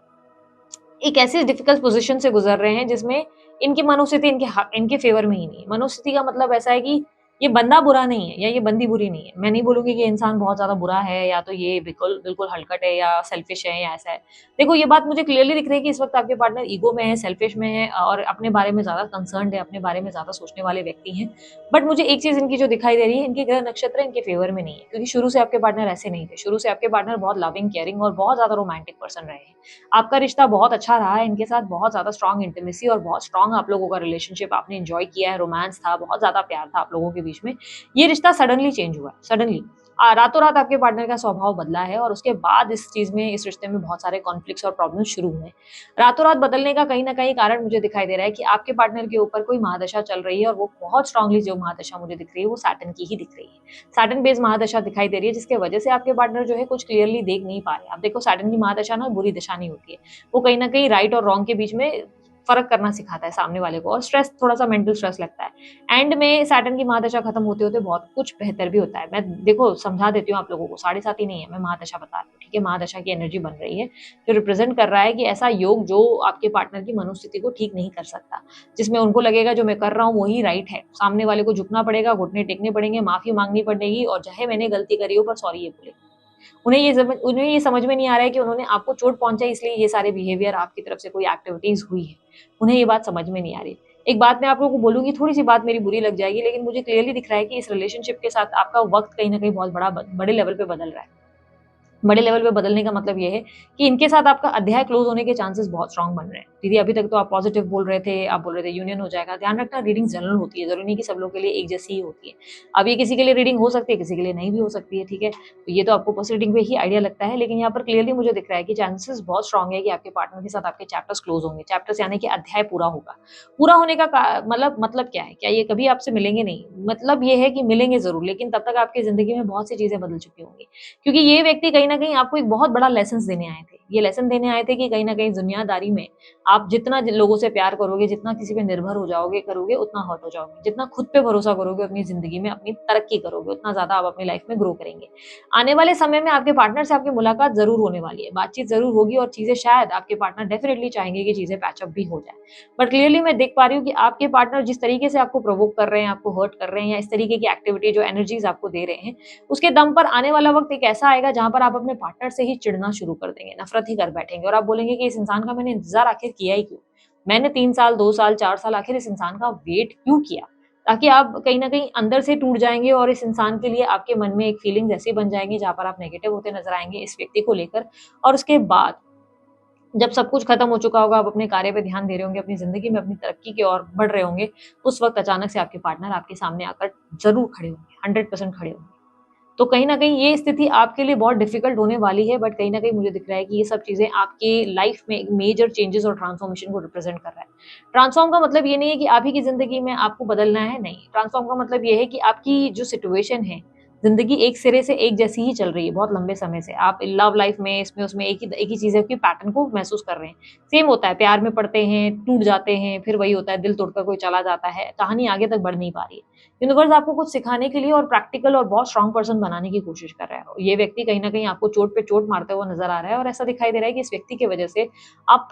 एक ऐसी डिफिकल्ट पोजीशन से गुजर रहे हैं जिसमें इनकी मनोस्थिति इनके फेवर में ही नहीं है। मनोस्थिति का मतलब ऐसा है कि ये बंदा बुरा नहीं है या ये बंदी बुरी नहीं है। मैं नहीं बोलूंगी कि ये इंसान बहुत ज्यादा बुरा है या तो ये बिल्कुल बिल्कुल हलकट है या सेल्फिश है या ऐसा है। देखो ये बात मुझे क्लियरली दिख रही है कि इस वक्त आपके पार्टनर ईगो में है, सेल्फिश में है और अपने बारे में ज्यादा कंसर्न है, अपने बारे में ज्यादा सोचने वाले व्यक्ति हैं। बट मुझे एक चीज इनकी जो दिखाई दे रही है, इनके ग्रह नक्षत्र इनके फेवर में नहीं है, क्योंकि शुरू से आपके पार्टनर ऐसे नहीं थे। शुरू से आपके पार्टनर बहुत लविंग, केयरिंग और बहुत ज्यादा रोमांटिक पर्सन रहे हैं। आपका रिश्ता बहुत अच्छा रहा है इनके साथ, बहुत ज्यादा स्ट्रॉन्ग इंटीमेसी और बहुत स्ट्रॉन्ग आप लोगों का रिलेशनशिप आपने एंजॉय किया है, रोमांस था, बहुत ज्यादा प्यार था आप लोगों के बीच में। ये रिश्ता सडनली चेंज हुआ है, सडनली रातों रात आपके पार्टनर का स्वभाव बदला है और उसके बाद इस चीज में, इस रिश्ते में बहुत सारे कॉन्फ्लिक्ट्स और प्रॉब्लम्स शुरू हुए। रातों रात बदलने का कहीं ना कहीं कारण मुझे दिखाई दे रहा है कि आपके पार्टनर के ऊपर कोई महादशा चल रही है, और वो बहुत स्ट्रांगली जो महादशा मुझे दिख रही है वो सैटर्न की ही दिख रही है। सैटर्न बेस्ड महादशा दिखाई दे रही है, जिसके वजह से आपके पार्टनर जो है कुछ क्लियरली देख नहीं पा रहे। आप देखो सैटर्न की महादशा ना बुरी दशा नहीं होती है, वो कहीं ना कहीं राइट और रॉन्ग के बीच में फर्क करना सिखाता है सामने वाले को, और स्ट्रेस, थोड़ा सा मेंटल स्ट्रेस लगता है। एंड में सैटर्न की महादशा खत्म होते होते बहुत कुछ बेहतर भी होता है। मैं देखो समझा देती हूँ आप लोगों को, 7.5 ही नहीं है, मैं महादशा बता रही हूँ, ठीक है। महादशा की एनर्जी बन रही है जो रिप्रेजेंट कर रहा है कि ऐसा योग जो आपके पार्टनर की मनोस्थिति को ठीक नहीं कर सकता, जिसमें उनको लगेगा जो मैं कर रहा हूँ वही राइट है, सामने वाले को झुकना पड़ेगा, घुटने टेकने पड़ेंगे, माफी मांगनी पड़ेगी, और चाहे मैंने गलती करी हो पर सॉरी ये बोले। उन्हें ये समझ में नहीं आ रहा है कि उन्होंने आपको चोट पहुंचाई, इसलिए ये सारे बिहेवियर आपकी तरफ से कोई एक्टिविटीज हुई है। उन्हें ये बात समझ में नहीं आ रही। एक बात मैं आप लोगों को बोलूंगी, थोड़ी सी बात मेरी बुरी लग जाएगी, लेकिन मुझे क्लियरली दिख रहा है कि इस रिलेशनशिप के साथ आपका वक्त कहीं ना कहीं बहुत बड़े लेवल पे बदल रहा है। बड़े लेवल पे बदलने का मतलब ये है कि इनके साथ आपका अध्याय क्लोज होने के चांसेस बहुत स्ट्रांग बन रहे हैं। दीदी अभी तक तो आप पॉजिटिव बोल रहे थे, आप बोल रहे थे यूनियन हो जाएगा। ध्यान रखना, रीडिंग जनरल होती है, जरूरी नहीं कि सब लोग के लिए एक जैसी ही होती है। अब ये किसी के लिए रीडिंग हो सकती है, किसी के लिए नहीं भी हो सकती है, ठीक है। तो ये तो आपको पर्सनल रीडिंग पे ही आइडिया लगता है, लेकिन यहाँ पर क्लियरली मुझे दिख रहा है कि चांसेस बहुत स्ट्रांग है कि आपके पार्टनर के साथ आपके चैप्टर्स क्लोज होंगे। चैप्टर्स यानी कि अध्याय पूरा होगा। पूरा होने का मतलब क्या है? क्या ये कभी आपसे मिलेंगे? नहीं, मतलब ये है कि मिलेंगे जरूर, लेकिन तब तक आपकी जिंदगी में बहुत सी चीजें बदल चुकी होंगी, क्योंकि ये व्यक्ति कहीं ना कहीं आपको एक बहुत बड़ा लेसन देने आए थे। ये लेसन देने आए थे कि कहीं ना कहीं दुनियादारी में आप जितना लोगों से प्यार करोगे, जितना किसी पे निर्भर हो जाओगे करोगे, उतना हर्ट हो जाओगे। जितना खुद पे भरोसा करोगे अपनी जिंदगी में, अपनी तरक्की करोगे, उतना ज्यादा आप अपनी लाइफ में ग्रो करेंगे। आने वाले समय में आपके पार्टनर से आपकी मुलाकात जरूर होने वाली है, बातचीत जरूर होगी, और चीजें शायद आपके पार्टनर डेफिनेटली चाहेंगे कि चीजें पैचअप भी हो जाए। बट क्लियरली मैं देख पा रही हूँ कि आपके पार्टनर जिस तरीके से आपको प्रोवोक कर रहे हैं, आपको हर्ट कर रहे हैं, या इस तरीके की एक्टिविटी जो एनर्जीज आपको दे रहे हैं, उसके दम पर आने वाला वक्त एक ऐसा आएगा जहां पर आप अपने पार्टनर से ही चिढ़ना शुरू कर देंगे, नफरत ही कर बैठेंगे, और आप बोलेंगे कि इस इंसान का मैंने इंतजार आखिर किया ही क्यों? मैंने 3 साल, 2 साल, 4 साल आखिर इस इंसान का वेट क्यों किया? ताकि आप कहीं ना कहीं अंदर से टूट जाएंगे, और इस इंसान के लिए आपके मन में एक फीलिंग ऐसी बन जाएंगी जहां पर आप नेगेटिव होते नजर आएंगे इस व्यक्ति को लेकर। और उसके बाद जब सब कुछ खत्म हो चुका होगा, आप अपने कार्य पे ध्यान दे रहे होंगे, अपनी जिंदगी में अपनी तरक्की की ओर बढ़ रहे होंगे, उस वक्त अचानक से आपके पार्टनर आपके सामने आकर जरूर खड़े होंगे, 100% खड़े होंगे। तो कहीं न कहीं ये स्थिति आपके लिए बहुत डिफ़िकल्ट होने वाली है, बट कहीं न कहीं मुझे दिख रहा है कि ये सब चीज़ें आपके लाइफ़ में एक मेजर चेंजेज़ और ट्रांसफ़ॉर्मेशन को रिप्रेज़ेंट कर रहा है। ट्रांसफ़ॉर्म का मतलब ये नहीं है कि आप ही की ज़िंदगी में आपको बदलना है, नहीं। ट्रांसफ़ॉर्म का मतलब ये है कि आपकी जो सिचुएशन है, ज़िंदगी एक सिरे से एक जैसी ही चल रही है बहुत लंबे समय से। आप लव लाइफ़ में, इसमें, उसमें एक ही चीज़ें की पैटर्न को महसूस कर रहे हैं। सेम होता है, प्यार में पड़ते हैं, टूट जाते हैं, फिर वही होता है, दिल तोड़कर कोई चला जाता है, कहानी आगे तक बढ़ नहीं पा रही है। यूनिवर्स आपको कुछ सिखाने के लिए और प्रैक्टिकल और बहुत स्ट्रॉन्ग पर्सन बनाने की कोशिश कर रहा है। ये व्यक्ति कहीं न कहीं आपको चोट पे चोट मारता हुआ नज़र आ रहा है और ऐसा दिखाई दे रहा है कि इस व्यक्ति की वजह से आप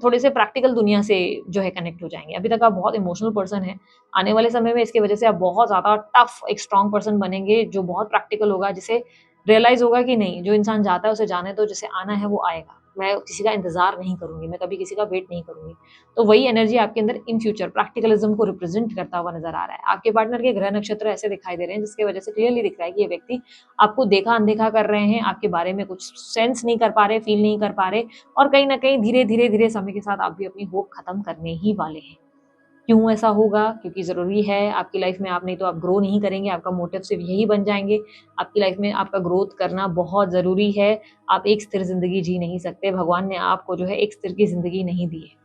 थोड़े से प्रैक्टिकल दुनिया से जो है कनेक्ट हो जाएँगे। अभी तक आप बहुत इमोशनल पर्सन हैं। आने वाले समय में इसकी वजह से आप बहुत ज़्यादा टफ एक स्ट्रॉन्ग पर्सन बनेंगे, जो बहुत प्रैक्टिकल होगा, जिसे रियलाइज़ होगा कि नहीं, जो इंसान जाता है उसे जाने दो, जिसे आना है वो आएगा। मैं किसी का इंतज़ार नहीं करूँगी, मैं कभी किसी का वेट नहीं करूँगी। तो वही एनर्जी आपके अंदर इन फ्यूचर प्रैक्टिकलिज़्म को रिप्रेज़ेंट करता हुआ नज़र आ रहा है। आपके पार्टनर के ग्रह नक्षत्र ऐसे दिखाई दे रहे हैं, जिसकी वजह से क्लियरली दिख रहा है कि ये व्यक्ति आपको देखा-अनदेखा कर रहे हैं, आपके बारे में कुछ सेंस नहीं कर पा रहे, फ़ील नहीं कर पा रहे और कहीं न कहीं धीरे-धीरे समय के साथ आप भी अपनी होप खत्म करने ही वाले हैं। क्यों ऐसा होगा? क्योंकि ज़रूरी है आपकी लाइफ़ में, आप नहीं तो आप ग्रो नहीं करेंगे, आपका मोटिव सिर्फ़ यही बन जाएँगे। आपकी लाइफ़ में आपका ग्रोथ करना बहुत ज़रूरी है। आप एक स्थिर ज़िंदगी जी नहीं सकते, भगवान ने आपको जो है एक स्थिर की ज़िंदगी नहीं दी है।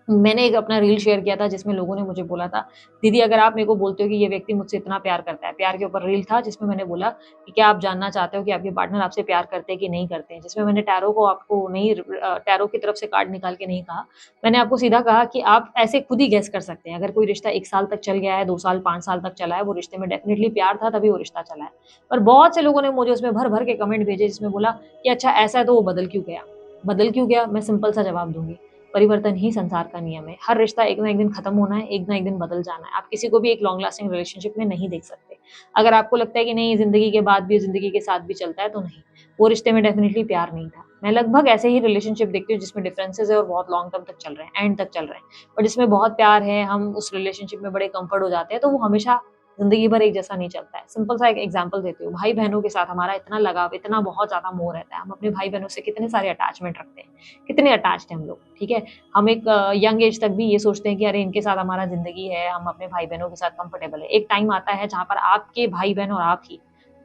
मैंने एक अपना रील शेयर किया था जिसमें लोगों ने मुझे बोला था, "दीदी अगर आप मेरे को बोलते हो कि ये व्यक्ति मुझसे इतना प्यार करता है।" प्यार के ऊपर रील था जिसमें मैंने बोला कि क्या आप जानना चाहते हो कि आपके पार्टनर आपसे प्यार करते हैं कि नहीं करते हैं? जिसमें मैंने टैरो की तरफ से कार्ड निकाल के नहीं कहा। मैंने आपको सीधा कहा कि आप ऐसे खुद ही गेस कर सकते हैं। अगर कोई रिश्ता 1 साल तक चल गया है, 2 साल, 5 साल तक चला है, वो रिश्ते में डेफ़िनिटली प्यार था तभी वो रिश्ता चला है। पर बहुत से लोगों ने मुझे उसमें भर-भर के कमेंट भेजे जिसमें बोला कि अच्छा ऐसा है तो वो बदल क्यों गया? बदल क्यों गया? मैं सिंपल सा जवाब दूँगी। परिवर्तन ही संसार का नियम है। हर रिश्ता एक ना एक दिन खत्म होना है, एक ना एक दिन बदल जाना है। आप किसी को भी एक लॉन्ग लास्टिंग रिलेशनशिप में नहीं देख सकते। अगर आपको लगता है कि नहीं ज़िंदगी के बाद भी ज़िंदगी के साथ भी चलता है तो नहीं, वो रिश्ते में डेफ़िनिटली प्यार नहीं था। मैं लगभग ऐसे ही रिलेशनशिप देखती हूँ जिसमें डिफरेंसेस है और बहुत लॉन्ग टर्म तक चल रहे हैं, एंड तक चल रहे हैं। और जिसमें बहुत प्यार है, हम उस रिलेशनशिप में बड़े कम्फर्ट हो जाते हैं, तो वो हमेशा ज़िंदगी भर एक जैसा नहीं चलता है। सिंपल सा एक एग्ज़ाम्पल देती हूँ, भाई-बहनों के साथ हमारा इतना लगाव, इतना बहुत ज़्यादा मोह रहता है। हम अपने भाई-बहनों से कितने सारे अटैचमेंट रखते हैं, कितने अटैच्ड हैं हम लोग, ठीक है? हम एक यंग एज तक भी ये सोचते हैं कि अरे इनके साथ हमारा ज़िंदगी है, हम अपने भाई-बहनों के साथ कंफर्टेबल है। एक टाइम आता है जहाँ पर आपके भाई-बहन और आप ही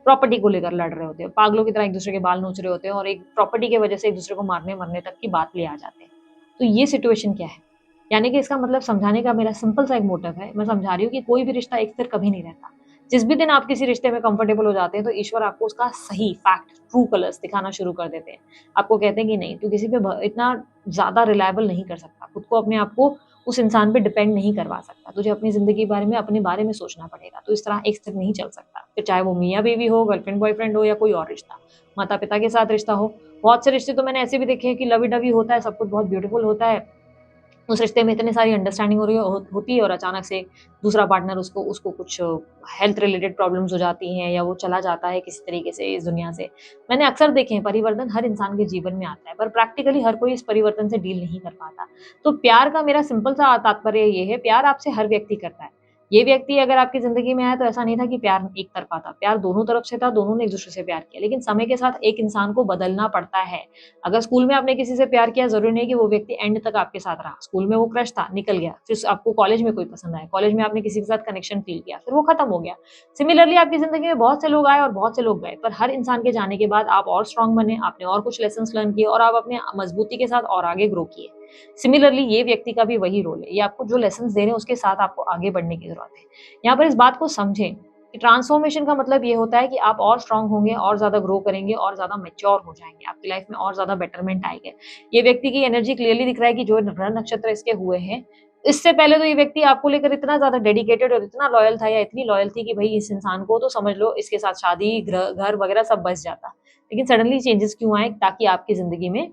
प्रॉपर्टी को लेकर लड़ रहे होते हो। पागलों की तरह एक-दूसरे के बाल नोच रहे होते हो और एक प्रॉपर्टी की वजह से एक-दूसरे को मारने-मरने तक की बात ले आ जाते हैं। तो ये सिचुएशन क्या है? यानी कि इसका मतलब समझाने का मेरा सिंपल सा एक मोटिव है। मैं समझा रही हूँ कि कोई भी रिश्ता एक सिर कभी नहीं रहता। जिस भी दिन आप किसी रिश्ते में कंफर्टेबल हो जाते हैं, तो ईश्वर आपको उसका सही फैक्ट, ट्रू कलर्स दिखाना शुरू कर देते हैं। आपको कहते हैं कि नहीं, तू किसी पे इतना ज़्यादा रिलायबल नहीं कर सकता। खुद को अपने आप को उस इंसान पे डिपेंड नहीं करवा सकता। तुझे अपनी ज़िंदगी के बारे में अपने बारे में सोचना पड़ेगा। तो इस तरह एक स्थिर नहीं चल सकता। फिर चाहे वो मियाँ-बीवी हो, गर्लफ्रेंड-बॉयफ्रेंड हो या कोई और रिश्ता, माता-पिता के साथ रिश्ता हो। बहुत से रिश्ते तो मैंने ऐसे भी देखे हैं कि लवी-डवी होता है, सब कुछ बहुत ब्यूटीफुल होता है। उस रिश्ते में इतनी सारी अंडरस्टैंडिंग हो रही होती है और अचानक से दूसरा पार्टनर उसको उसको कुछ हेल्थ रिलेटेड प्रॉब्लम्स हो जाती हैं या वो चला जाता है किसी तरीके से इस दुनिया से। मैंने अक्सर देखे हैं परिवर्तन हर इंसान के जीवन में आता है, पर प्रैक्टिकली हर कोई इस परिवर्तन से डील नहीं कर पाता। तो प्यार का मेरा सिंपल सा तात्पर्य ये है, प्यार आपसे हर व्यक्ति करता है। ये व्यक्ति अगर आपकी ज़िंदगी में आया तो ऐसा नहीं था कि प्यार एक तरफ़ा था, प्यार दोनों तरफ से था, दोनों ने एक-दूसरे से प्यार किया। लेकिन समय के साथ एक इंसान को बदलना पड़ता है। अगर स्कूल में आपने किसी से प्यार किया, ज़रूरी नहीं कि वो व्यक्ति एंड तक आपके साथ रहा। स्कूल में वो क्रश था, निकल गया। फिर आपको कॉलेज में कोई पसंद आया, कॉलेज में आपने किसी के साथ कनेक्शन फ़ील किया, फिर वो खत्म हो गया। सिमिलरली आपकी ज़िंदगी में बहुत से लोग आए और बहुत से लोग गए, पर हर इंसान के जाने के बाद आप और स्ट्रॉन्ग बने, आपने और कुछ लेसन्स लर्न किए और आप अपने मज़बूती के साथ और आगे ग्रो किए। सिमिलरली ये व्यक्ति का भी वही रोल है। ये आपको जो लेसन्स दे रहे हैं, उसके साथ आपको आगे बढ़ने की ज़रूरत है। यहाँ पर इस बात को समझें कि ट्रांसफॉर्मेशन का मतलब ये होता है कि आप और स्ट्रॉन्ग होंगे, और ज़्यादा ग्रो करेंगे और ज़्यादा मैच्योर हो जाएँगे। आपकी लाइफ में और ज़्यादा बेटरमेंट आएगा। ये व्यक्ति की एनर्जी क्लियरली दिख रहा है कि जो ग्रह नक्षत्र इसके हुए हैं, इससे पहले तो ये व्यक्ति आपको लेकर इतना ज़्यादा डेडिकेटेड और इतना लॉयल था या इतनी लॉयल थी कि भई इस इंसान को तो समझ लो इसके साथ शादी, घर वगैरह सब बस जाता। लेकिन सडनली चेंजेस क्यों आए? ताकि आपकी ज़िंदगी में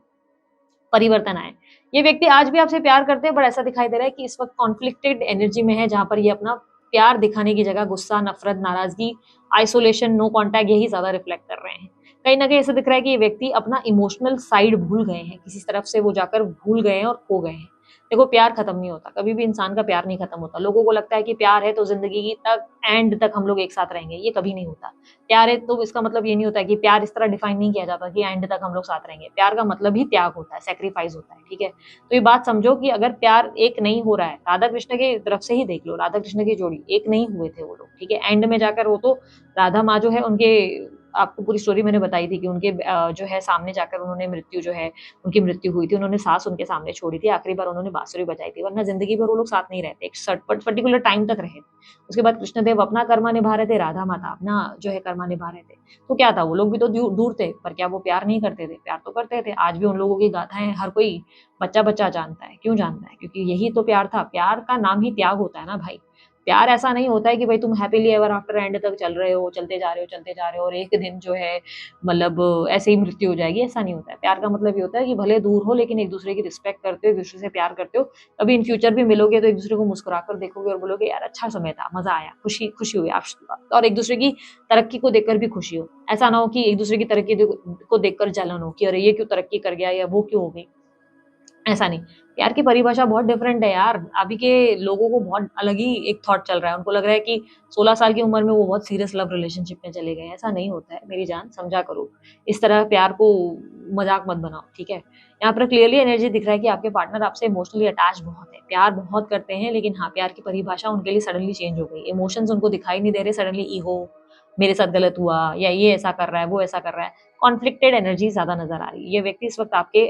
परिवर्तन आए। ये व्यक्ति आज भी आपसे प्यार करते हैं, पर ऐसा दिखाई दे रहा है कि इस वक़्त कॉन्फ्लिक्टेड एनर्जी में है, जहाँ पर ये अपना प्यार दिखाने की जगह गुस्सा, नफ़रत, नाराज़गी, आइसोलेशन, नो कॉन्टैक्ट यही ज़्यादा रिफ्लेक्ट कर रहे हैं। कहीं न कहीं ऐसा दिख रहा है कि ये व्यक्ति अपना इमोशनल साइड भूल गए हैं, किसी तरफ से वो जाकर भूल गए हैं और खो गए हैं। देखो प्यार खत्म नहीं होता, कभी भी इंसान का प्यार नहीं खत्म होता। लोगों को लगता है कि प्यार है तो ज़िंदगी की तक एंड तक हम लोग एक साथ रहेंगे, ये कभी नहीं होता। प्यार है तो इसका मतलब ये नहीं होता कि प्यार इस तरह डिफाइन नहीं किया जाता कि एंड तक हम लोग साथ रहेंगे। प्यार का मतलब ही त्याग होता है, सैक्रिफाइस होता है, ठीक है? तो ये बात समझो कि अगर प्यार एक नहीं हो रहा है, राधा कृष्ण की तरफ से ही देख लो, राधा कृष्ण की जोड़ी एक नहीं हुए थे वो लोग, ठीक है? एंड में जाकर वो तो राधा माँ जो है उनके, आपको पूरी स्टोरी मैंने बताई थी कि उनके जो है सामने जाकर उन्होंने मृत्यु जो है, उनकी मृत्यु हुई थी, उन्होंने सास उनके सामने छोड़ी थी, आखिरी बार उन्होंने बाँसुरी बजाई थी, वरना ज़िंदगी भर वो लोग साथ नहीं रहते, एक पर्टिकुलर टाइम तक रहे। उसके बाद कृष्णदेव अपना कर्मा निभा रहे थे, राधा माता अपना जो है कर्मा निभा रहे थे। तो क्या था, वो लोग भी तो दूर थे, पर क्या वो प्यार नहीं करते थे? प्यार तो करते थे। आज भी उन लोगों की गाथाएँ हर कोई बच्चा-बच्चा जानता है। क्यों जानता है? क्योंकि यही तो प्यार था। प्यार का नाम ही त्याग होता है ना भाई। प्यार ऐसा नहीं होता है कि भाई तुम हैपीली एवर आफ्टर एंड तक चल रहे हो, चलते जा रहे हो, चलते जा रहे हो और एक दिन जो है मतलब ऐसे ही मृत्यु हो जाएगी, ऐसा नहीं होता है। प्यार का मतलब ये होता है कि भले दूर हो लेकिन एक-दूसरे की रिस्पेक्ट करते हो, एक-दूसरे से प्यार करते हो। कभी इन फ्यूचर भी मिलोगे तो एक-दूसरे को मुस्कुराकर देखोगे और बोलोगे यार अच्छा समय था, मज़ा आया, खुशी खुशी हुई आप और एक-दूसरे की तरक्की को देखकर भी खुशी हो। ऐसा ना हो कि एक-दूसरे की तरक्की को देखकर जलन हो कि अरे ये क्यों तरक्की कर गया या वो क्यों हो गई। ऐसा नहीं। प्यार की परिभाषा बहुत डिफरेंट है यार। अभी के लोगों को बहुत अलग ही एक थॉट चल रहा है। उनको लग रहा है कि 16 साल की उम्र में वो बहुत सीरियस लव रिलेशनशिप में चले गए हैं। ऐसा नहीं होता है मेरी जान, समझा करो। इस तरह प्यार को मज़ाक मत बनाओ, ठीक है? यहाँ पर क्लियरली एनर्जी दिख रहा है कि आपके पार्टनर आपसे इमोशनली अटैच बहुत है। प्यार बहुत करते हैं लेकिन हाँ, प्यार की परिभाषा उनके लिए सडनली चेंज हो गई। इमोशंस उनको दिखाई नहीं दे रहे, सडनली ईगो, मेरे साथ गलत हुआ या ये ऐसा कर रहा है, वो ऐसा कर रहा है। कॉन्फ्लिक्टेड एनर्जी ज़्यादा नज़र आ रही है। ये व्यक्ति इस वक़्त आपके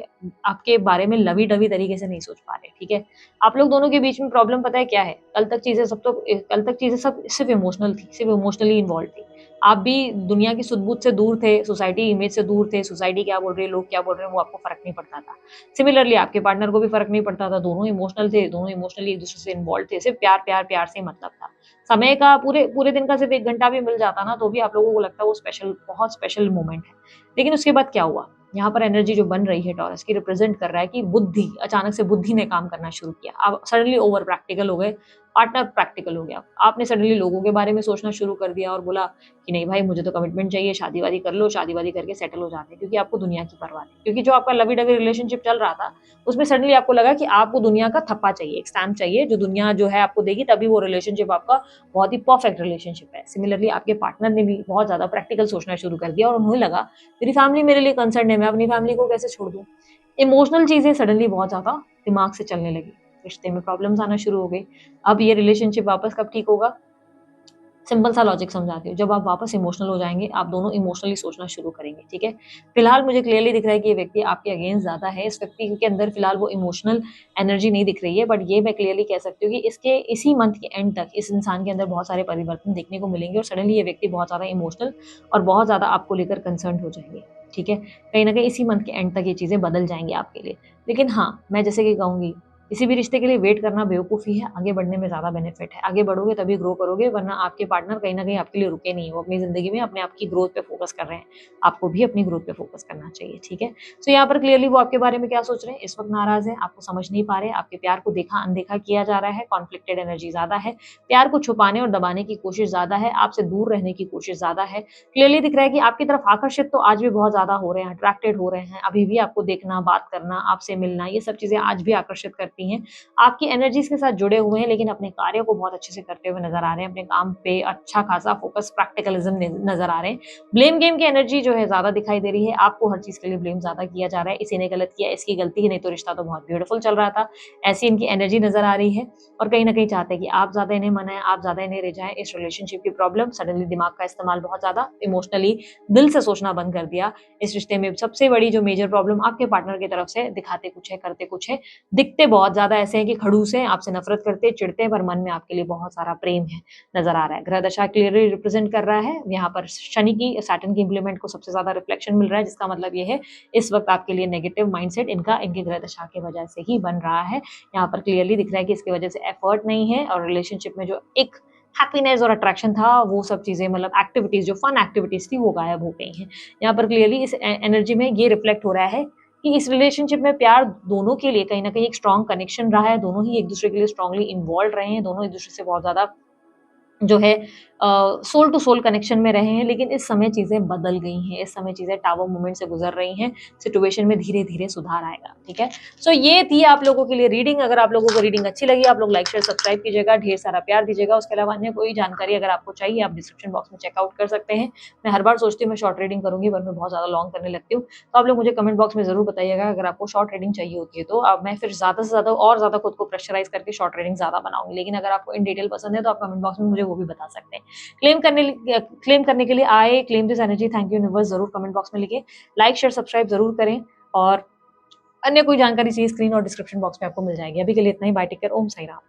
आपके बारे में लवी-डवी तरीके से नहीं सोच पा रहे, ठीक है? आप लोग दोनों के बीच में प्रॉब्लम पता है क्या है? कल तक चीज़ें सब सिर्फ़ इमोशनल थी, सिर्फ़ इमोशनली इन्वॉल्वड थी। आप भी दुनिया की सुध-बुध से दूर थे, सोसाइटी इमेज से दूर थे, सोसाइटी क्या बोल रही है, लोग क्या बोल रहे हैं, वो आपको फ़र्क नहीं पड़ता था। सिमिलरली आपके पार्टनर को भी फ़र्क नहीं पड़ता था, दोनों इमोशनल थे, दोनों इमोशनली एक-दूसरे से इन्वॉल्व थे, सिर्फ़ प्यार, प्यार, प्यार से ही मतलब था। समय का पूरे पूरे दिन का सिर्फ़ 1 घंटा भी मिल जाता ना, तो भी आप लोगों को लगता है वो स्पेशल बहुत स्पेशल मोमेंट है। लेकिन उसके बाद क्या हुआ? यहाँ पर एनर्जी जो बन रही है टॉरस की रिप्रेजेंट कर रहा है कि बुद्धि, अचानक से बुद्धि ने काम करना शुरू किया। आप सडनली ओवर प्रैक्टिकल हो गए, पार्टनर प्रैक्टिकल हो गया। आपने सडनली लोगों के बारे में सोचना शुरू कर दिया और बोला कि नहीं भाई मुझे तो कमिटमेंट चाहिए, शादी-वादी कर लो, शादी-वादी करके सेटल हो जाते हैं क्योंकि आपको दुनिया की परवाह नहीं। क्योंकि जो आपका लवी-डवी रिलेशनशिप चल रहा था, उसमें सडनली आपको लगा कि आपको दुनिया का थप्पा चाहिए, एक स्टैम्प चाहिए जो दुनिया जो है आपको देगी तभी वो रिलेशनशिप आपका बहुत ही परफेक्ट रिलेशनशिप है। सिमिलरली आपके पार्टनर ने भी बहुत ज़्यादा प्रैक्टिकल सोचना शुरू कर दिया और उन्हें लगा मेरी फैमिली मेरे लिए कंसर्न है, मैं अपनी फैमिली को कैसे छोड़ दूँ? इमोशनल चीज़ें सडनली बहुत ज़्यादा दिमाग से चलने लगी। रिश्ते में प्रॉब्लम्स आना शुरू हो गई। अब ये रिलेशनशिप वापस कब ठीक होगा? सिंपल सा लॉजिक समझाती हूँ। जब आप वापस इमोशनल हो जाएँगे, आप दोनों इमोशनली सोचना शुरू करेंगे, ठीक है? फिलहाल मुझे क्लियरली दिख रहा है कि ये व्यक्ति आपके अगेंस्ट ज़्यादा है। इस व्यक्ति के अंदर फिलहाल वो इमोशनल एनर्जी नहीं दिख रही है, बट ये मैं क्लियरली कह सकती हूँ कि इसके इसी मंथ के एंड तक इस इंसान के अंदर बहुत सारे परिवर्तन देखने को मिलेंगे और सडनली ये व्यक्ति बहुत ज़्यादा इमोशनल और बहुत ज़्यादा आपको लेकर कंसर्न्ड हो जाएँगे, ठीक है? कहीं न कहीं इसी मंथ के एंड तक ये चीज़ें बदल जाएँगी आपके लिए। लेकिन हाँ, मैं जैसे कि कहूँगी किसी भी रिश्ते के लिए वेट करना बेवकूफ़ी है, आगे बढ़ने में ज़्यादा बेनिफिट है। आगे बढ़ोगे तभी ग्रो करोगे वरना आपके पार्टनर कहीं न कहीं आपके लिए रुके नहीं, वो अपनी ज़िंदगी में अपने आप की ग्रोथ पे फ़ोकस कर रहे हैं। आपको भी अपनी ग्रोथ पे फ़ोकस करना चाहिए, ठीक है? सो यहाँ पर क्लियरली वो आपके बारे में क्या सोच रहे हैं, इस वक़्त नाराज़ हैं, आपको समझ नहीं पा रहे, आपके प्यार को देखा-अनदेखा किया जा रहा है, कॉन्फ्लिक्टेड एनर्जी ज़्यादा है, प्यार को छुपाने और दबाने की कोशिश ज़्यादा है, आपसे दूर रहने की कोशिश ज़्यादा है। क्लियरली दिख रहा है कि आपकी तरफ आकर्षित तो आज भी बहुत ज़्यादा हो रहे हैं, अट्रैक्टेड हो रहे हैं, अभी भी आपको देखना, बात करना, आपसे मिलना, ये सब चीज़ें आज भी आकर्षित करती हैं। आपकी एनर्जीज़ के साथ जुड़े हुए हैं लेकिन अपने कार्य को बहुत अच्छे से करते हुए नज़र आ रहे हैं, अपने काम पे अच्छा खासा फ़ोकस प्रैक्टिकलिज़्म नज़र आ रहे हैं। ब्लेम गेम की एनर्जी जो है ज़्यादा दिखाई दे रही है, आपको हर चीज़ के लिए ब्लेम ज़्यादा किया जा रहा है, इसी ने गलत किया, इसकी गलती ही नहीं तो रिश्ता तो बहुत ब्यूटीफुल चल रहा था, ऐसी इनकी एनर्जी नज़र आ रही है और कहीं न कहीं चाहते हैं कि आप ज़्यादा इन्हें मनाएँ, आप ज़्यादा इन्हें रिझाएँ, इस रिलेशनशिप की प्रॉब्लम सडनली दिमाग का इस्तेमाल बहुत ज़्यादा इमोशनली दिल से सोचना बंद कर दिया। इस रिश्ते में सबसे बड़ी जो मेजर प्रॉब्लम आपके पार्टनर की तरफ से दिखाते कुछ है, करते कुछ है, दिखते बहुत ज़्यादा ऐसे हैं कि खड़ूस हैं, आपसे नफ़रत करते हैं, चिढ़ते हैं, पर मन में आपके लिए बहुत सारा प्रेम है, नज़र आ रहा है। ग्रह दशा क्लियरली रिप्रेज़ेंट कर रहा है, यहाँ पर शनि की, सैटर्न की इम्प्लीमेंट को सबसे ज़्यादा रिफ्लेक्शन मिल रहा है, जिसका मतलब ये है, इस वक़्त आपके लिए नेगेटिव माइंडसेट इनका इनकी ग्रह दशा की वजह से ही बन रहा है। यहाँ पर क्लियरली दिख रहा है कि इसकी वजह से एफर्ट नहीं है और रिलेशनशिप में जो एक हैप्पीनेस और अट्रैक्शन था, वो सब चीज़ें मतलब एक्टिविटीज़ जो फन एक्टिविटीज़ थी, वो गायब हो गई हैं। यहाँ पर क्लियरली इस एनर्जी में ये रिफ्लेक्ट हो रहा है कि इस रिलेशनशिप में प्यार दोनों के लिए कहीं न कहीं एक स्ट्रॉन्ग कनेक्शन रहा है, दोनों ही एक-दूसरे के लिए स्ट्रांगली इन्वॉल्वड रहे हैं, दोनों एक-दूसरे से बहुत ज़्यादा जो है सोल टू सोल कनेक्शन में रहे हैं, लेकिन इस समय चीज़ें बदल गई हैं, इस समय चीज़ें टावर मूवमेंट से गुज़र रही हैं, सिचुएशन में धीरे-धीरे सुधार आएगा, ठीक है? सो ये थी आप लोगों के लिए रीडिंग। अगर आप लोगों को रीडिंग अच्छी लगी, आप लोग लाइक, शेयर, सब्सक्राइब कीजिएगा, ढेर सारा प्यार दीजिएगा। उसके अलावा अन्य कोई जानकारी अगर आपको चाहिए, आप डिस्क्रिप्शन बॉक्स में चेकआउट कर सकते हैं। मैं हर बार सोचती हूँ मैं शॉर्ट रीडिंग करूँगी, पर मैं बहुत ज़्यादा लॉन्ग करने लगती हूँ। तो आप लोग मुझे कमेंट बॉक्स में ज़रूर बताइएगा अगर आपको शॉर्ट रीडिंग चाहिए होती है तो। अब मैं फिर ज़्यादा से ज़्यादा और ज़्यादा खुद को प्रेशराइज़ करके शॉर्ट रीडिंग ज़्यादा बनाऊँगी। लेकिन अगर आपको इन डिटेल पसंद है तो आप कमेंट बॉक्स में मुझे वो भी बता सकते हैं। क्लेम करने के लिए I claim this energy, thank you universe ज़रूर कमेंट बॉक्स में लिखिए। लाइक, शेयर, सब्सक्राइब ज़रूर करें और अन्य कोई जानकारी चाहिए स्क्रीन और डिस्क्रिप्शन बॉक्स में आपको मिल जाएगी। अभी के लिए इतना ही। बाय, टेक केयर, ओम साई राम।